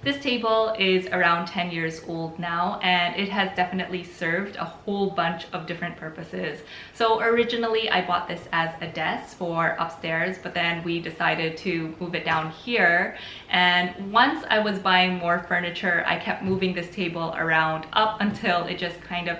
This table is around 10 years old now, and it has definitely served a whole bunch of different purposes. So originally I bought this as a desk for upstairs, but then we decided to move it down here. And once I was buying more furniture, I kept moving this table around up until it just kind of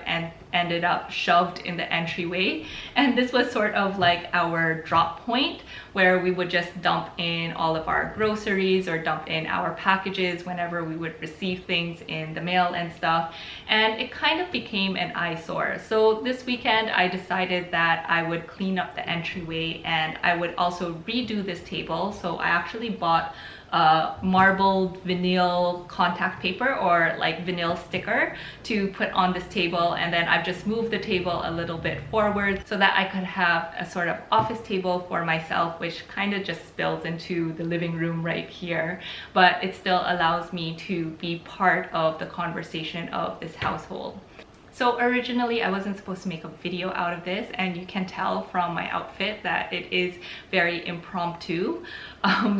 ended up shoved in the entryway. And this was sort of like our drop point where we would just dump in all of our groceries or dump in our packages whenever we would receive things in the mail and stuff. And it kind of became an eyesore. So this weekend I decided that I would clean up the entryway and I would also redo this table. So I actually bought marbled vinyl contact paper, or like vinyl sticker, to put on this table, and then I've just moved the table a little bit forward so that I could have a sort of office table for myself, which kind of just spills into the living room right here, but it still allows me to be part of the conversation of this household. So originally I wasn't supposed to make a video out of this, and you can tell from my outfit that it is very impromptu.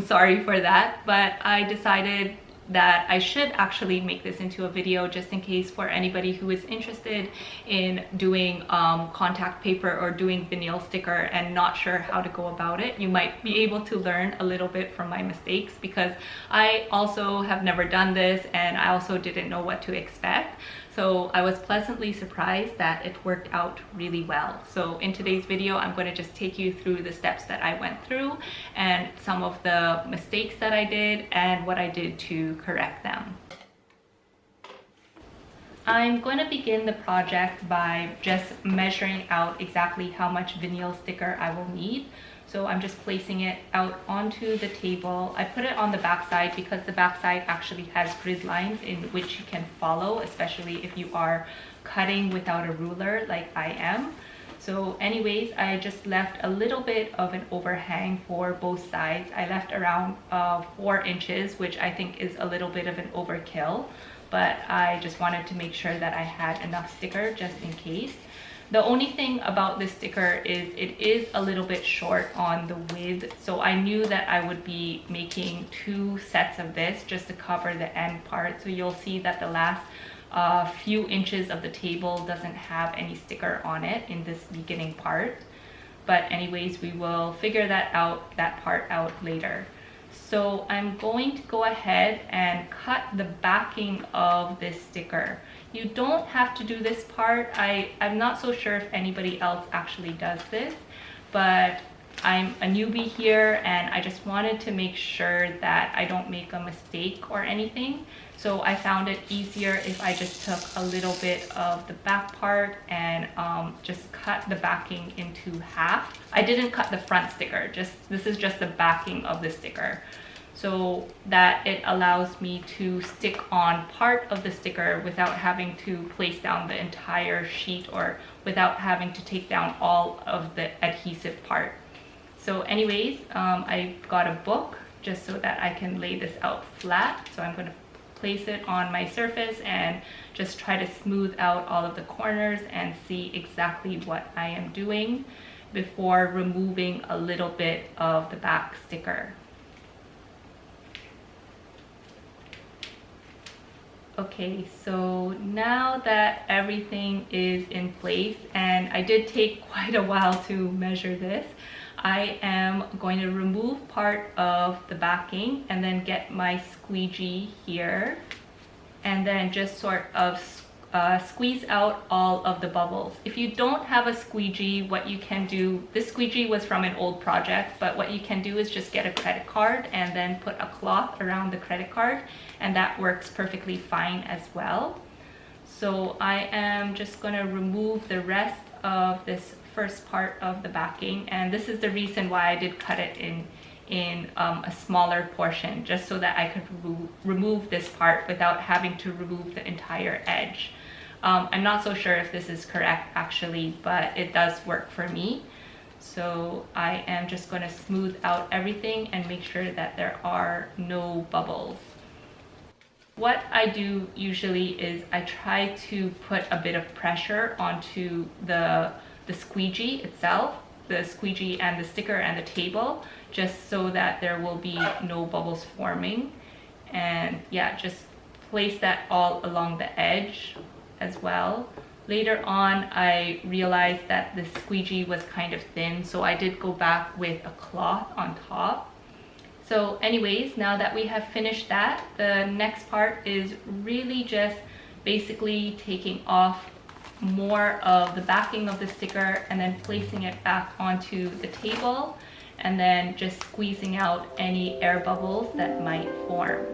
Sorry for that, but I decided that I should actually make this into a video just in case for anybody who is interested in doing contact paper or doing vinyl sticker and not sure how to go about it. You might be able to learn a little bit from my mistakes, because I also have never done this and I also didn't know what to expect. So I was pleasantly surprised that it worked out really well. So in today's video, I'm going to just take you through the steps that I went through and some of the mistakes that I did and what I did to correct them. I'm going to begin the project by just measuring out exactly how much vinyl sticker I will need. So I'm just placing it out onto the table. I put it on the back side because the back side actually has grid lines in which you can follow, especially if you are cutting without a ruler like I am. So anyways, I just left a little bit of an overhang for both sides. I left around 4 inches, which I think is a little bit of an overkill, but I just wanted to make sure that I had enough sticker just in case. The only thing about this sticker is it is a little bit short on the width, so I knew that I would be making 2 sets of this just to cover the end part. So you'll see that the last few inches of the table doesn't have any sticker on it in this beginning part. But anyways, we will figure that part out later. So I'm going to go ahead and cut the backing of this sticker. You don't have to do this part. I'm not so sure if anybody else actually does this, but I'm a newbie here and I just wanted to make sure that I don't make a mistake or anything. So I found it easier if I just took a little bit of the back part and just cut the backing into half. I didn't cut the front sticker, this is just the backing of the sticker, so that it allows me to stick on part of the sticker without having to place down the entire sheet or without having to take down all of the adhesive part. So anyways, I got a book just so that I can lay this out flat. So I'm going to place it on my surface and just try to smooth out all of the corners and see exactly what I am doing before removing a little bit of the back sticker. Okay, so now that everything is in place, and I did take quite a while to measure this, I am going to remove part of the backing and then get my squeegee here and then just sort of squeeze out all of the bubbles. If you don't have a squeegee, what you can do, this squeegee was from an old project, but what you can do is just get a credit card and then put a cloth around the credit card, and that works perfectly fine as well. So I am just going to remove the rest of this first part of the backing, and this is the reason why I did cut it in a smaller portion, just so that I could remove this part without having to remove the entire edge. I'm not so sure if this is correct actually, but it does work for me. So I am just going to smooth out everything and make sure that there are no bubbles. What I do usually is I try to put a bit of pressure onto the squeegee itself, the squeegee and the sticker and the table, just so that there will be no bubbles forming. and yeah, just place that all along the edge as well. Later on, I realized that the squeegee was kind of thin, so I did go back with a cloth on top. So anyways, now that we have finished that, the next part is really just basically taking off more of the backing of the sticker and then placing it back onto the table, and then just squeezing out any air bubbles that might form.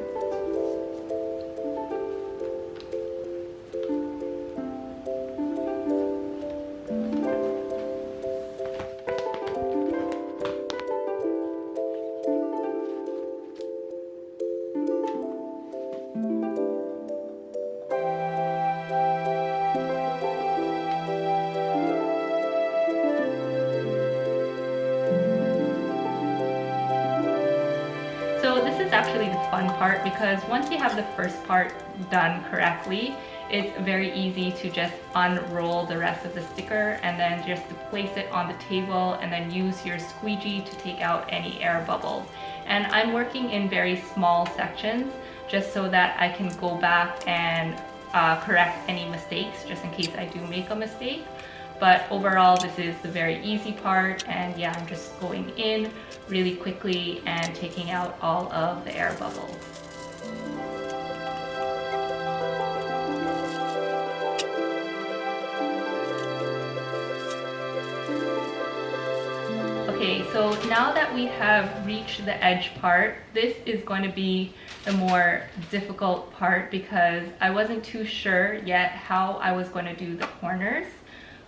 So this is actually the fun part, because once you have the first part done correctly, it's very easy to just unroll the rest of the sticker and then just to place it on the table and then use your squeegee to take out any air bubbles. And I'm working in very small sections just so that I can go back and correct any mistakes, just in case I do make a mistake. But overall, this is the very easy part, and yeah, I'm just going in really quickly and taking out all of the air bubbles. Okay, so now that we have reached the edge part, this is going to be the more difficult part, because I wasn't too sure yet how I was going to do the corners.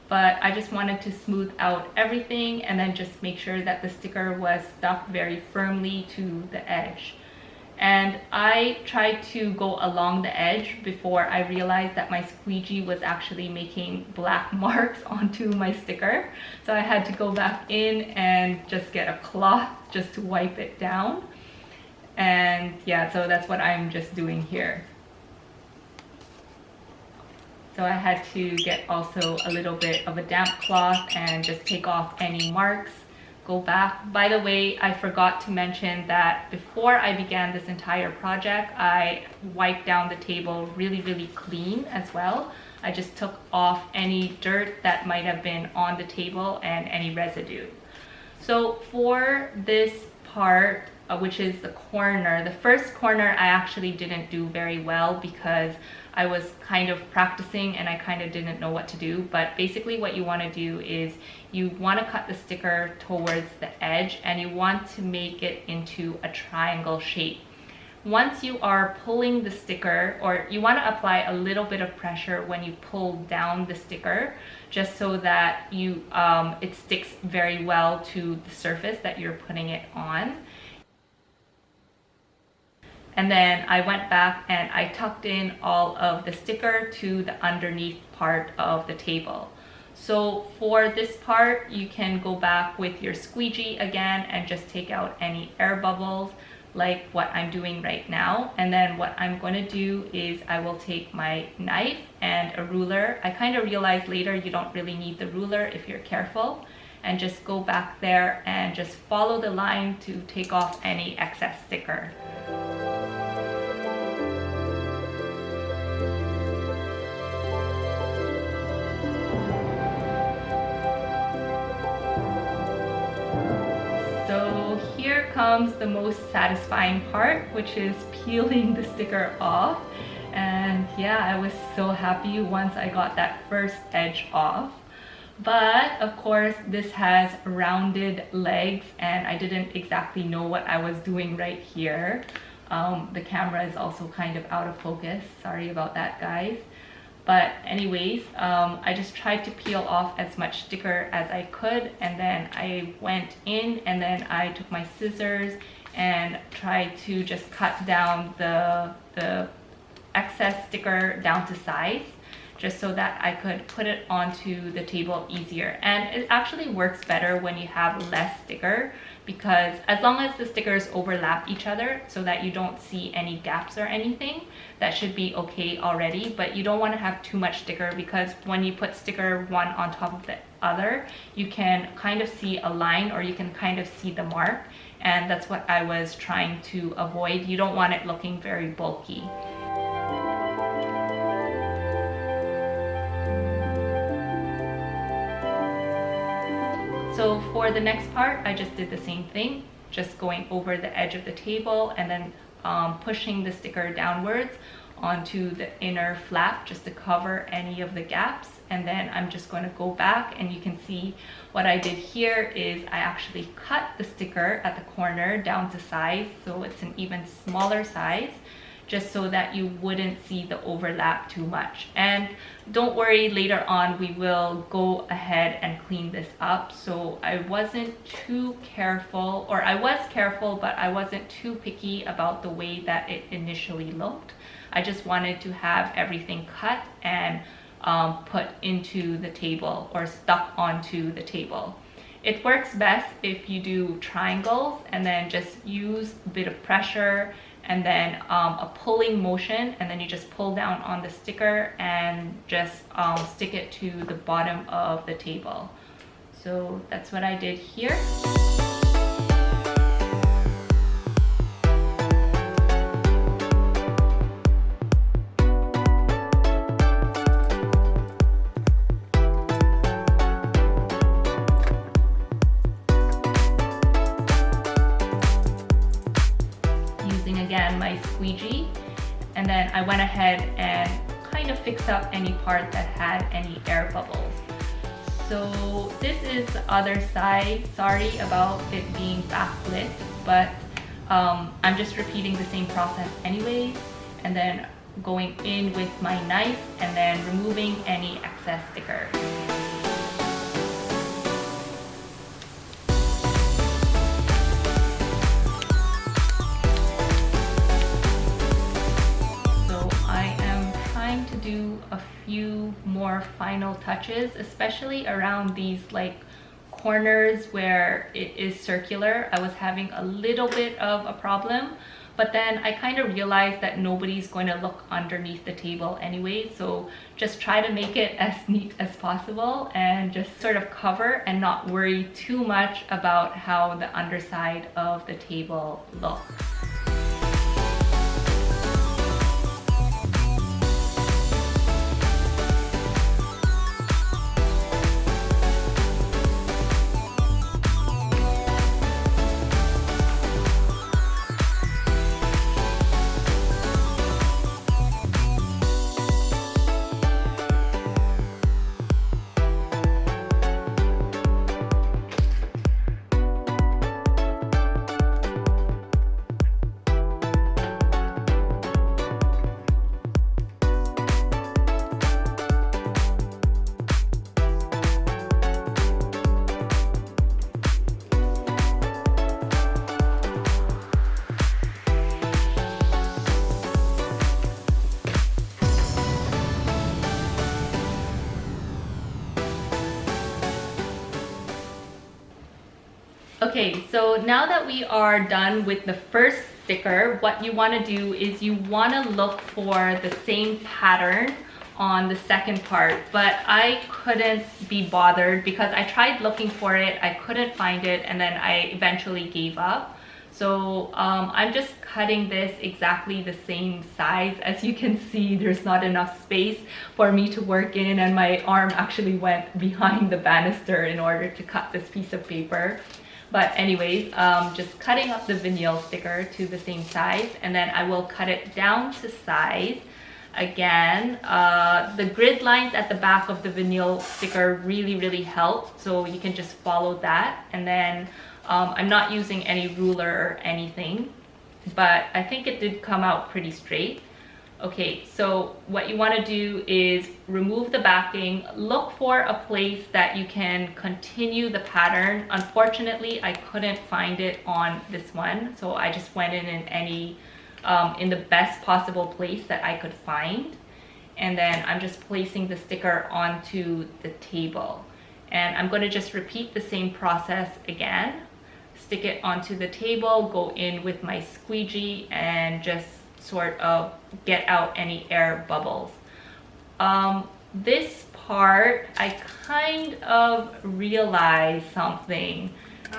But I just wanted to smooth out everything and then just make sure that the sticker was stuck very firmly to the edge. And I tried to go along the edge before I realized that my squeegee was actually making black marks onto my sticker. So I had to go back in and just get a cloth just to wipe it down. And yeah, so that's what I'm just doing here. So I had to get also a little bit of a damp cloth and just take off any marks, go back. By the way, I forgot to mention that before I began this entire project, I wiped down the table really clean as well. I just took off any dirt that might have been on the table and any residue. So for this part, which is the corner, the first corner I actually didn't do very well because I was kind of practicing and I kind of didn't know what to do. But basically what you want to do is you want to cut the sticker towards the edge and you want to make it into a triangle shape. Once you are pulling the sticker, or you want to apply a little bit of pressure when you pull down the sticker, just so that you it sticks very well to the surface that you're putting it on. And then I went back and I tucked in all of the sticker to the underneath part of the table. So for this part, you can go back with your squeegee again and just take out any air bubbles like what I'm doing right now. And then what I'm going to do is I will take my knife and a ruler. I kind of realized later you don't really need the ruler if you're careful, and just go back there and just follow the line to take off any excess sticker. So here comes the most satisfying part, which is peeling the sticker off. And yeah, I was so happy once I got that first edge off. But of course, this has rounded legs and I didn't exactly know what I was doing right here. The camera is also kind of out of focus. Sorry about that, guys. But anyways, I just tried to peel off as much sticker as I could, and then I went in and then I took my scissors and tried to just cut down the excess sticker down to size, just so that I could put it onto the table easier. And it actually works better when you have less sticker, because as long as the stickers overlap each other so that you don't see any gaps or anything, that should be okay already. But you don't want to have too much sticker, because when you put sticker one on top of the other, you can kind of see a line, or you can kind of see the mark, and that's what I was trying to avoid. You don't want it looking very bulky. So for the next part, I just did the same thing, just going over the edge of the table and then pushing the sticker downwards onto the inner flap just to cover any of the gaps. And then I'm just going to go back, and you can see what I did here is I actually cut the sticker at the corner down to size, so it's an even smaller size, just so that you wouldn't see the overlap too much. And don't worry, later on we will go ahead and clean this up. So I wasn't too careful, or I was careful, but I wasn't too picky about the way that it initially looked. I just wanted to have everything cut and put into the table or stuck onto the table. It works best if you do triangles and then just use a bit of pressure and then a pulling motion, and then you just pull down on the sticker and just stick it to the bottom of the table. So that's what I did here. Again, my squeegee, and then I went ahead and kind of fixed up any part that had any air bubbles. So this is the other side. Sorry about it being backlit, but I'm just repeating the same process anyways, and then going in with my knife and then removing any excess sticker. To do a few more final touches, especially around these like corners where it is circular. I was having a little bit of a problem, but then I kind of realized that nobody's going to look underneath the table anyway, so just try to make it as neat as possible and just sort of cover and not worry too much about how the underside of the table looks. Okay, so now that we are done with the first sticker, what you want to do is you want to look for the same pattern on the second part, but I couldn't be bothered because I tried looking for it, I couldn't find it, and then I eventually gave up. So I'm just cutting this exactly the same size. As you can see, there's not enough space for me to work in, and my arm actually went behind the banister in order to cut this piece of paper. But anyways, just cutting up the vinyl sticker to the same size, and then I will cut it down to size. Again, the grid lines at the back of the vinyl sticker really help, so you can just follow that. And then I'm not using any ruler or anything, but I think it did come out pretty straight. Okay, so what you want to do is remove the backing, look for a place that you can continue the pattern. Unfortunately, I couldn't find it on this one, so I just went in any in the best possible place that I could find. And then I'm just placing the sticker onto the table. And I'm going to just repeat the same process again. Stick it onto the table, go in with my squeegee, and just sort of get out any air bubbles. This part, I kind of realized something.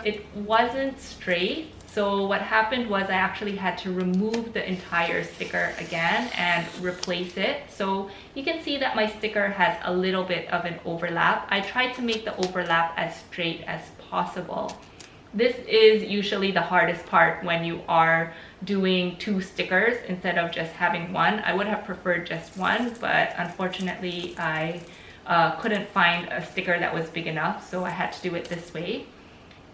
It wasn't straight, So what happened was I actually had to remove the entire sticker again and replace it. So you can see that my sticker has a little bit of an overlap. I tried to make the overlap as straight as possible. This is usually the hardest part when you are doing 2 stickers instead of just having one. I would have preferred just one, but unfortunately I couldn't find a sticker that was big enough, so I had to do it this way.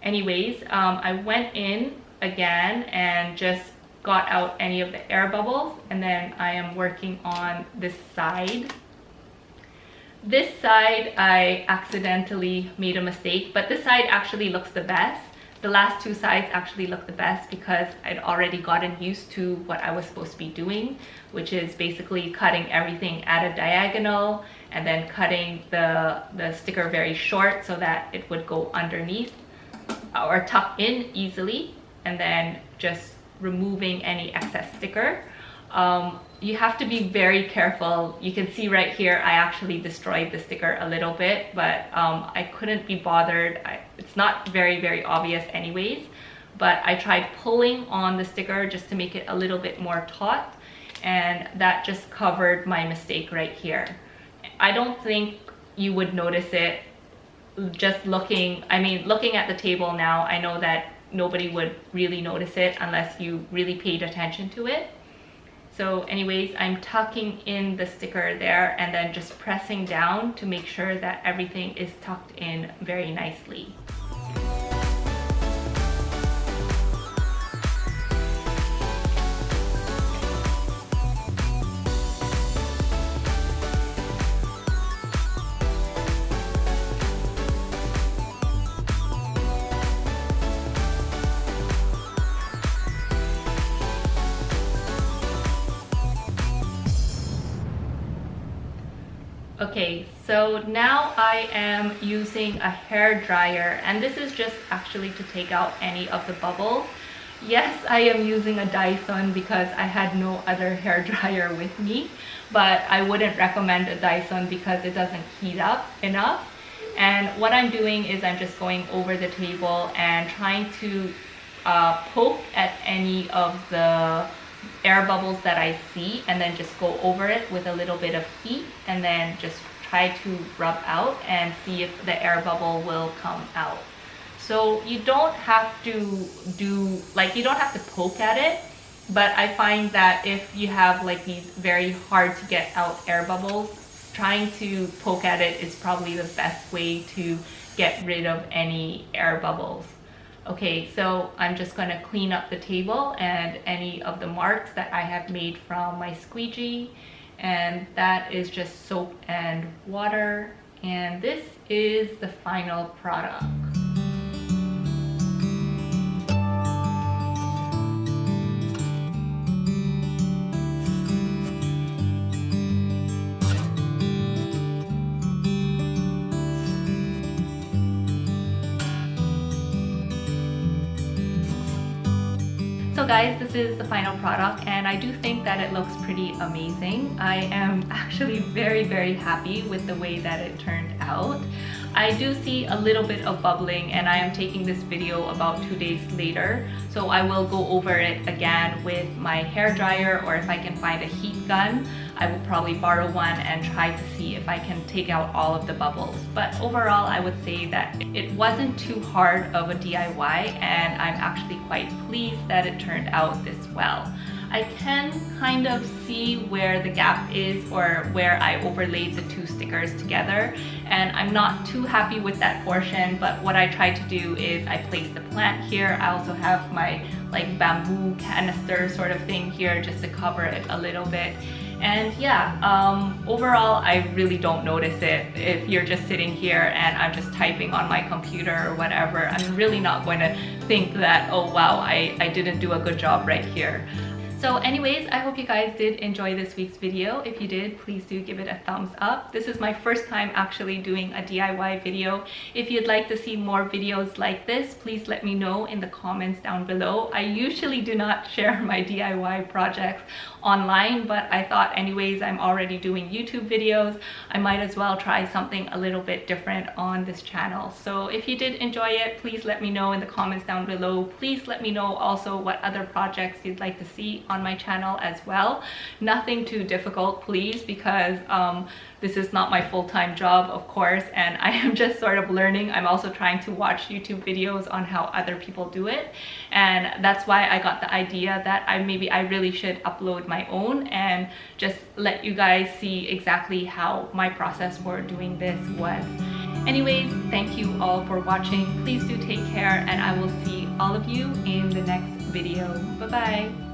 Anyways, I went in again and just got out any of the air bubbles, and then I am working on this side. This side I accidentally made a mistake, but this side actually looks the best. The last 2 sides actually look the best because I'd already gotten used to what I was supposed to be doing, which is basically cutting everything at a diagonal and then cutting the sticker very short so that it would go underneath or tuck in easily, and then just removing any excess sticker. You have to be very careful. You can see right here I actually destroyed the sticker a little bit, but I couldn't be bothered. It's not very obvious anyways, but I tried pulling on the sticker just to make it a little bit more taut, and that just covered my mistake right here. I don't think you would notice it just looking at the table now. I know that nobody would really notice it unless you really paid attention to it. So anyways, I'm tucking in the sticker there and then just pressing down to make sure that everything is tucked in very nicely. Okay, so now I am using a hair dryer, and this is just actually to take out any of the bubbles. Yes, I am using a Dyson because I had no other hair dryer with me, but I wouldn't recommend a Dyson because it doesn't heat up enough. And what I'm doing is I'm just going over the table and trying to poke at any of the air bubbles that I see, and then just go over it with a little bit of heat, and then just try to rub out and see if the air bubble will come out. So you don't have to you don't have to poke at it, but I find that if you have like these very hard to get out air bubbles, trying to poke at it is probably the best way to get rid of any air bubbles. Okay, so I'm just going to clean up the table and any of the marks that I have made from my squeegee, and that is just soap and water, and this is the final product. So guys, this is the final product, and I do think that it looks pretty amazing. I am actually very happy with the way that it turned out. I do see a little bit of bubbling, and I am taking this video about 2 days later, so I will go over it again with my hair dryer, or if I can find a heat gun, I will probably borrow one and try to see if I can take out all of the bubbles. But overall, I would say that it wasn't too hard of a DIY, and I'm actually quite pleased that it turned out this well. I can kind of see where the gap is, or where I overlaid the 2 stickers together, and I'm not too happy with that portion, but what I tried to do is I placed the plant here. I also have my like bamboo canister sort of thing here just to cover it a little bit. And yeah, overall, I really don't notice it. If you're just sitting here and I'm just typing on my computer or whatever, I'm really not going to think that, oh wow, I didn't do a good job right here. So anyways, I hope you guys did enjoy this week's video. If you did, please do give it a thumbs up. This is my first time actually doing a DIY video. If you'd like to see more videos like this, please let me know in the comments down below. I usually do not share my DIY projects online, but I thought anyways, I'm already doing YouTube videos, I might as well try something a little bit different on this channel. So if you did enjoy it, please let me know in the comments down below. Please let me know also what other projects you'd like to see on my channel as well. Nothing too difficult, please, because this is not my full-time job, of course, and I am just sort of learning. I'm also trying to watch YouTube videos on how other people do it, and that's why I got the idea that maybe I really should upload my own and just let you guys see exactly how my process for doing this was. Anyways, thank you all for watching. Please do take care, and I will see all of you in the next video. Bye bye.